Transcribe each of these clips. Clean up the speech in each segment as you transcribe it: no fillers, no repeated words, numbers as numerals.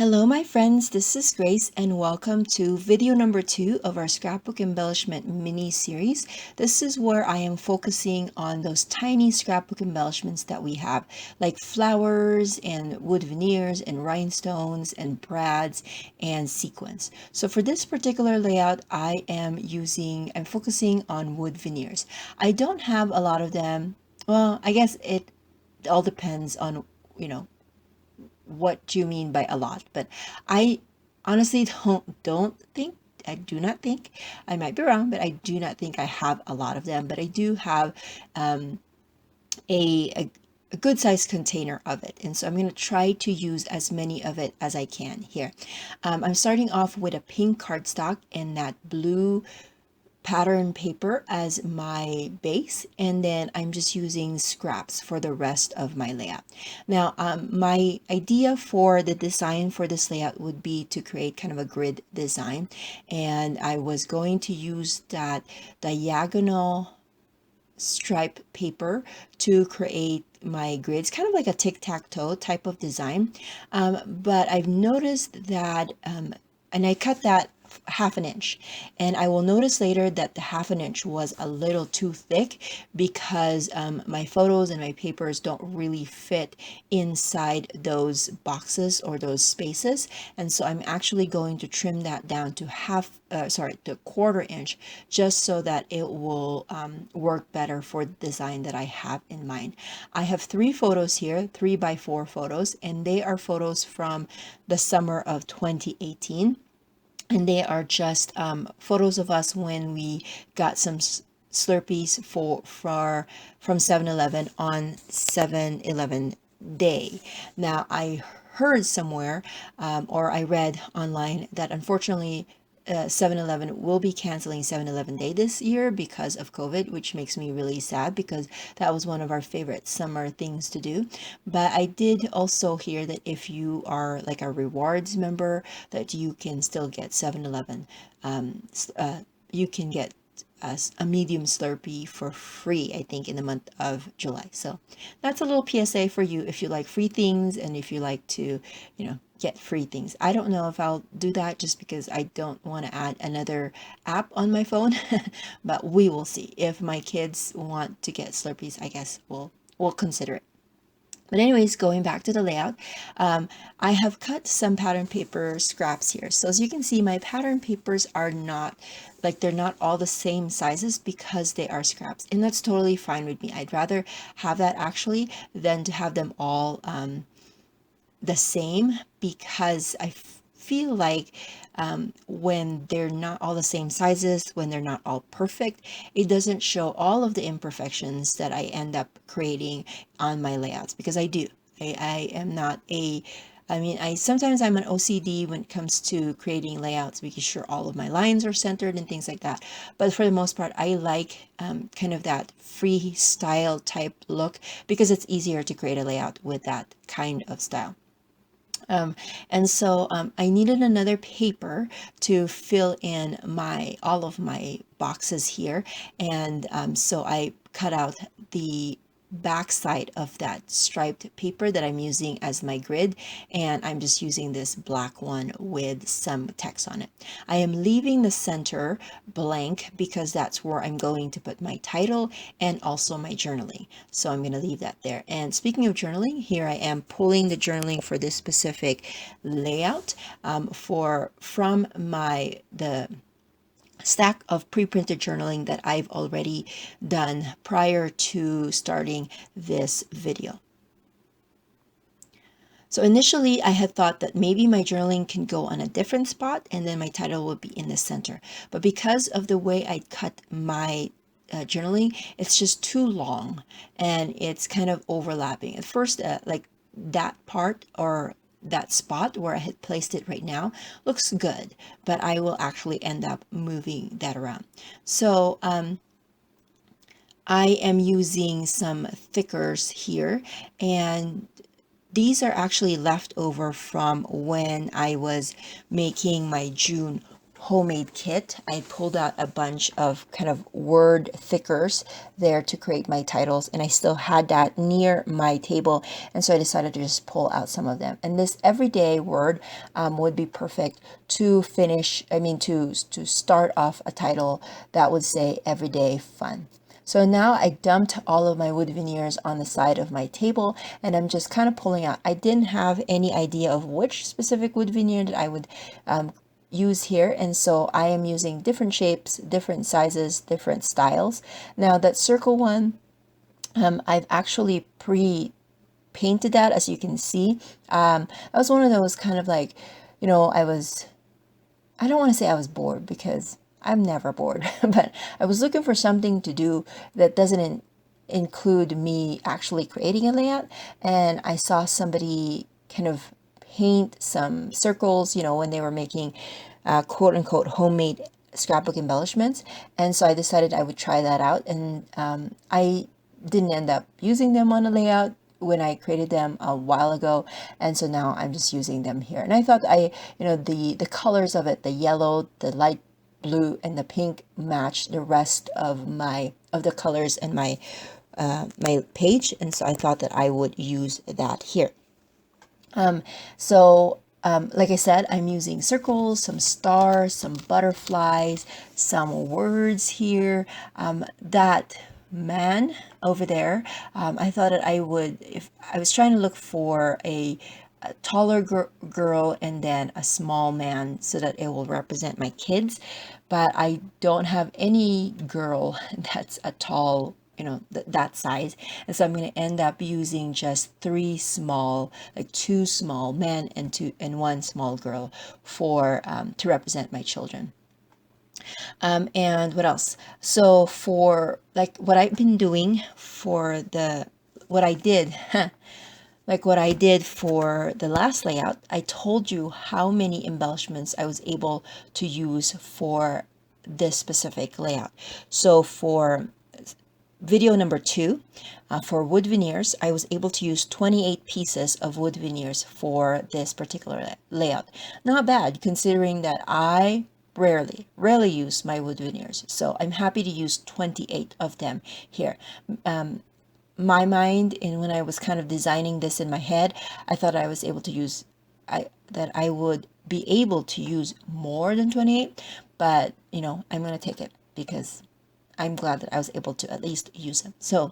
Hello my friends, this is Grace and welcome to video number 2 of our scrapbook embellishment mini series. This is where I am focusing on those tiny scrapbook embellishments that we have, like flowers and wood veneers and rhinestones and brads and sequins. So for this particular layout, I'm focusing on wood veneers. I don't have a lot of them. Well, I guess it all depends on, you know, what do you mean by a lot, but I honestly don't think, I do not think, I might be wrong, but I do not think I have a lot of them, but I do have um, a good sized container of it, and so I'm going to try to use as many of it as I can here. I'm starting off with a pink cardstock and that blue pattern paper as my base, and then I'm just using scraps for the rest of my layout. Now my idea for the design for this layout would be to create kind of a grid design, and I was going to use that diagonal stripe paper to create my grids, kind of like a tic-tac-toe type of design. But I've noticed that and I cut that half an inch, and I will notice later that the half an inch was a little too thick because my photos and my papers don't really fit inside those boxes or those spaces, and so I'm actually going to trim that down to to quarter inch, just so that it will work better for the design that I have in mind. I have 3 photos here, 3x4 photos, and they are photos from the summer of 2018. And they are just photos of us when we got some Slurpees from 7-Eleven on 7-Eleven day. Now, I heard somewhere or I read online that unfortunately 7-Eleven will be canceling 7-Eleven Day this year because of COVID, which makes me really sad because that was one of our favorite summer things to do. But I did also hear that if you are like a rewards member, that you can still get 7-Eleven. You can get a medium Slurpee for free, I think, in the month of July. So that's a little PSA for you if you like free things and if you like to, get free things. I don't know if I'll do that just because I don't want to add another app on my phone, but we will see. If my kids want to get Slurpees, I guess we'll consider it. But anyways, going back to the layout, I have cut some pattern paper scraps here. So as you can see, my pattern papers are not, like, they're not all the same sizes because they are scraps. And that's totally fine with me. I'd rather have that actually than to have them all the same, because I feel like when they're not all the same sizes, when they're not all perfect, it doesn't show all of the imperfections that I end up creating on my layouts, because I do. I am not a, I mean, sometimes I'm an OCD when it comes to creating layouts, making sure all of my lines are centered and things like that. But for the most part, I like kind of that freestyle type look because it's easier to create a layout with that kind of style. And so I needed another paper to fill in all of my boxes here, and so I cut out the back side of that striped paper that I'm using as my grid, and I'm just using this black one with some text on it. I am leaving the center blank because that's where I'm going to put my title and also my journaling. So I'm going to leave that there. And speaking of journaling, here I am pulling the journaling for this specific layout from the stack of pre-printed journaling that I've already done prior to starting this video. So initially I had thought that maybe my journaling can go on a different spot and then my title would be in the center. But because of the way I cut my journaling, it's just too long and it's kind of overlapping. At first, like that part or that spot where I had placed it right now looks good, but I will actually end up moving that around. So I am using some thickers here, and these are actually left over from when I was making my June homemade kit. I pulled out a bunch of kind of word thickers there to create my titles, and I still had that near my table, and so I decided to just pull out some of them. And this everyday word would be perfect to to start off a title that would say everyday fun. So now I dumped all of my wood veneers on the side of my table, and I'm just kind of pulling out. I didn't have any idea of which specific wood veneer that I would use here, and so I am using different shapes, different sizes, different styles. Now that circle one, I've actually pre-painted that, as you can see. I was one of those kind of like, I don't want to say I was bored, because I'm never bored, but I was looking for something to do that doesn't include me actually creating a layout. And I saw somebody kind of paint some circles, when they were making quote unquote homemade scrapbook embellishments. And so I decided I would try that out. And I didn't end up using them on a layout when I created them a while ago, and so now I'm just using them here. And I thought the colors of it, the yellow, the light blue, and the pink match the rest of the colors in my my page, and so I thought that I would use that here. Like I said, I'm using circles, some stars, some butterflies, some words here. That man over there, I thought that I would, if I was trying to look for a taller girl and then a small man so that it will represent my kids, but I don't have any girl that's a tall, that size, and so I'm going to end up using just two small men and one small girl for to represent my children. And what else? So for like what I've been doing for what I did like what I did for the last layout, I told you how many embellishments I was able to use for this specific layout. So for video number 2, for wood veneers, I was able to use 28 pieces of wood veneers for this particular layout. Not bad, considering that I rarely use my wood veneers. So I'm happy to use 28 of them here. My mind, and when I was kind of designing this in my head, I thought I was able to use, that I would be able to use more than 28, but I'm going to take it because I'm glad that I was able to at least use them. So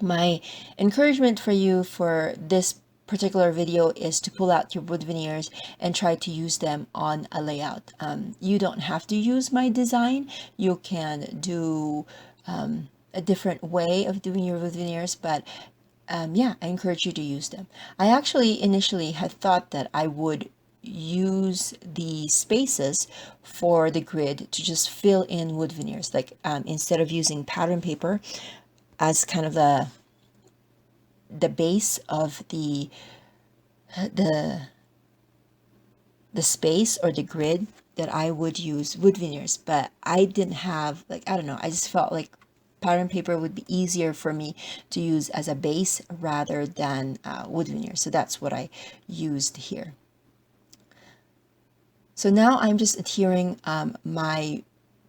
my encouragement for you for this particular video is to pull out your wood veneers and try to use them on a layout. You don't have to use my design. You can do a different way of doing your wood veneers, but yeah, I encourage you to use them. I actually initially had thought that I would use the spaces for the grid to just fill in wood veneers, like instead of using pattern paper as kind of the base of the space or the grid, that I would use wood veneers. But I didn't have, like, I don't know, I just felt like pattern paper would be easier for me to use as a base rather than wood veneers. So that's what I used here. So now I'm just adhering my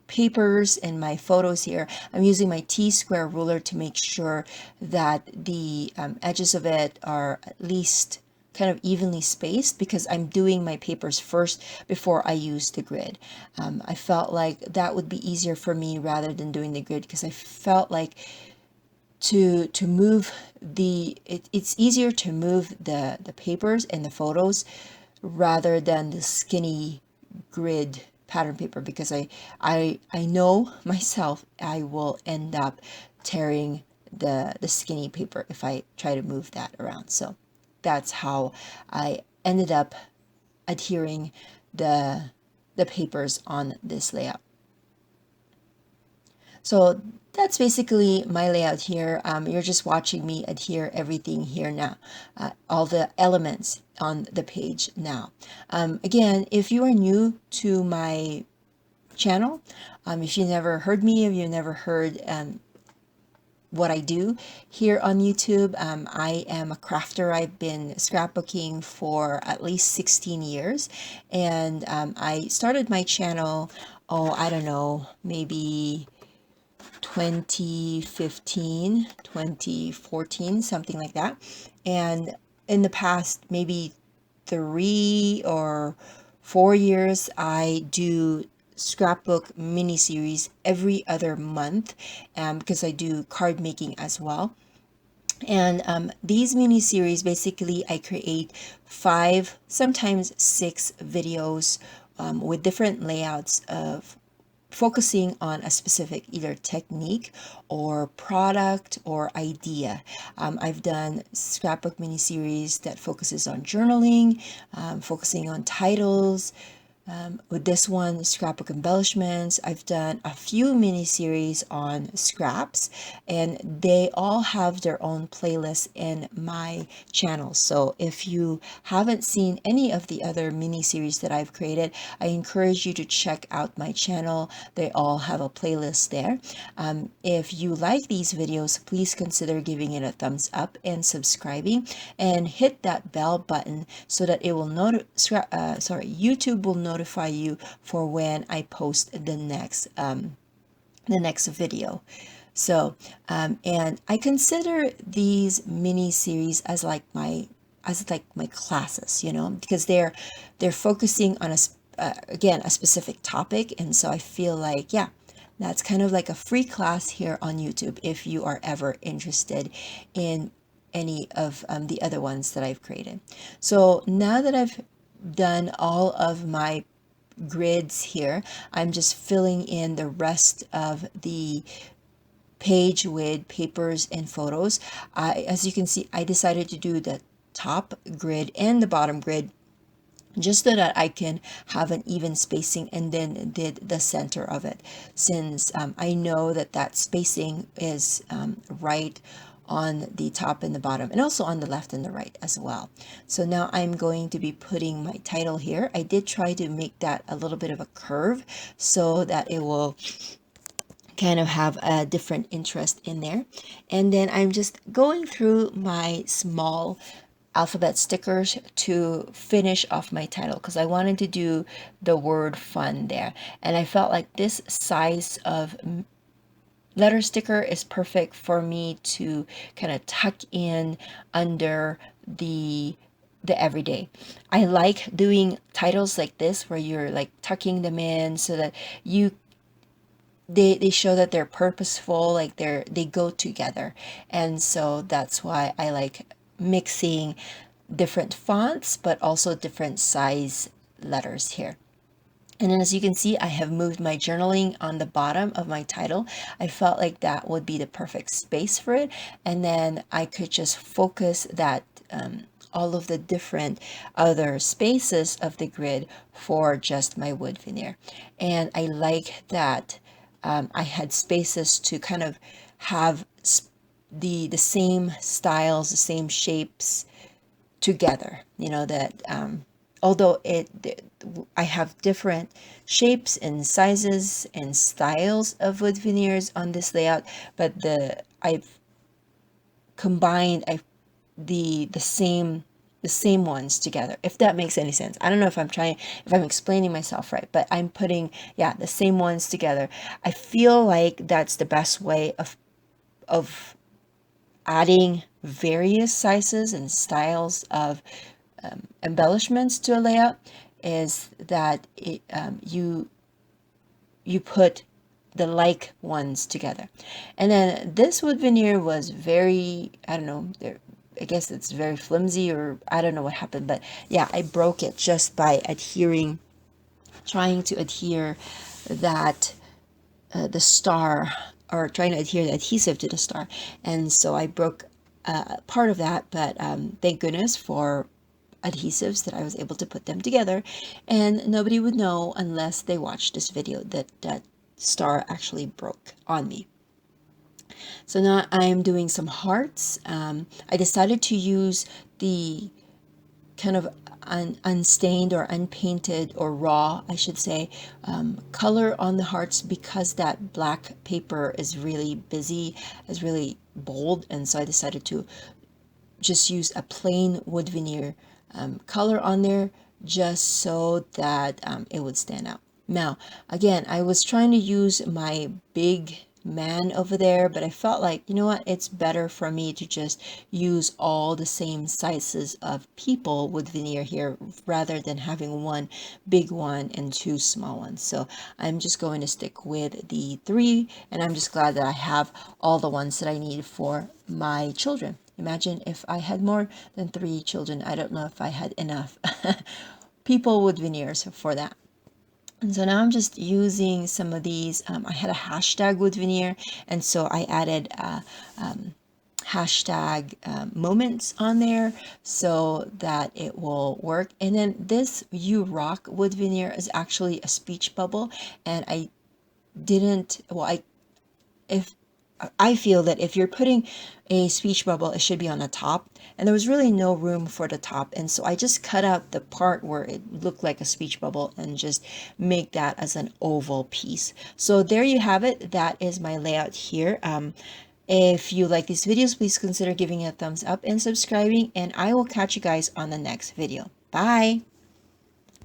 papers and my photos here. I'm using my T-square ruler to make sure that the edges of it are at least kind of evenly spaced, because I'm doing my papers first before I use the grid. I felt like that would be easier for me rather than doing the grid, because I felt like to move it's easier to move the papers and the photos rather than the skinny grid pattern paper, because I know myself I will end up tearing the skinny paper if I try to move that around. So that's how I ended up adhering the papers on this layout. So that's basically my layout here. You're just watching me adhere everything here now, all the elements on the page now. Again, if you are new to my channel, if you never heard me, if you never heard what I do here on YouTube. I am a crafter. I've been scrapbooking for at least 16 years. And I started my channel, oh, I don't know, maybe 2015, 2014, something like that. And in the past, maybe 3 or 4 years, I do scrapbook mini series every other month, because I do card making as well. And these mini series, basically I create 5, sometimes 6 videos with different layouts of focusing on a specific either technique or product or idea. I've done scrapbook mini series that focuses on journaling, focusing on titles. With this one, Scrapbook Embellishments, I've done a few mini series on scraps, and they all have their own playlists in my channel. So if you haven't seen any of the other mini series that I've created, I encourage you to check out my channel. They all have a playlist there. If you like these videos, please consider giving it a thumbs up and subscribing, and hit that bell button so that it will YouTube will notify you for when I post the next video. So and I consider these mini series as like my classes, because they're focusing on again a specific topic. And so I feel like, yeah, that's kind of like a free class here on YouTube if you are ever interested in any of the other ones that I've created. So now that I've done all of my grids here, I'm just filling in the rest of the page with papers and photos. As you can see, I decided to do the top grid and the bottom grid just so that I can have an even spacing, and then did the center of it, since I know that spacing is right on the top and the bottom, and also on the left and the right as well. So now I'm going to be putting my title here. I did try to make that a little bit of a curve so that it will kind of have a different interest in there. And then I'm just going through my small alphabet stickers to finish off my title, because I wanted to do the word fun there, and I felt like this size of letter sticker is perfect for me to kind of tuck in under the everyday. I like doing titles like this where you're like tucking them in so that they show that they're purposeful, like they go together. And so that's why I like mixing different fonts but also different size letters here. And then as you can see, I have moved my journaling on the bottom of my title. I felt like that would be the perfect space for it, and then I could just focus that all of the different other spaces of the grid for just my wood veneer. And I like that I had spaces to kind of have the same styles, the same shapes together, that although I have different shapes and sizes and styles of wood veneers on this layout, but I've combined the same ones together, if that makes any sense. I don't know if I'm explaining myself right, but I'm putting, yeah, the same ones together. I feel like that's the best way of adding various sizes and styles of embellishments to a layout, is that you put the like ones together. And then this wood veneer was very, I don't know, I guess it's very flimsy, or I don't know what happened, but yeah, I broke it just by trying to adhere that the star, or trying to adhere the adhesive to the star. And so I broke part of that, but thank goodness for adhesives that I was able to put them together, and nobody would know unless they watched this video that that star actually broke on me. So now I'm doing some hearts. I decided to use the kind of unstained or unpainted or raw, I should say, color on the hearts, because that black paper is really busy, is really bold. And so I decided to just use a plain wood veneer color on there, just so that it would stand out. Now, again, I was trying to use my big man over there, but I felt like, you know what, it's better for me to just use all the same sizes of people with veneer here, rather than having one big one and two small ones. So I'm just going to stick with the three, and I'm just glad that I have all the ones that I need for my children. Imagine if I had more than 3 children. I don't know if I had enough people with veneers for that. And so now I'm just using some of these. I had a hashtag with veneer, and so I added hashtag moments on there so that it will work. And then this "You Rock" with veneer is actually a speech bubble, and I didn't, well, I feel that if you're putting a speech bubble, it should be on the top, and there was really no room for the top, and so I just cut out the part where it looked like a speech bubble and just make that as an oval piece. So there you have it. That is my layout here. If you like these videos, please consider giving it a thumbs up and subscribing, and I will catch you guys on the next video. Bye!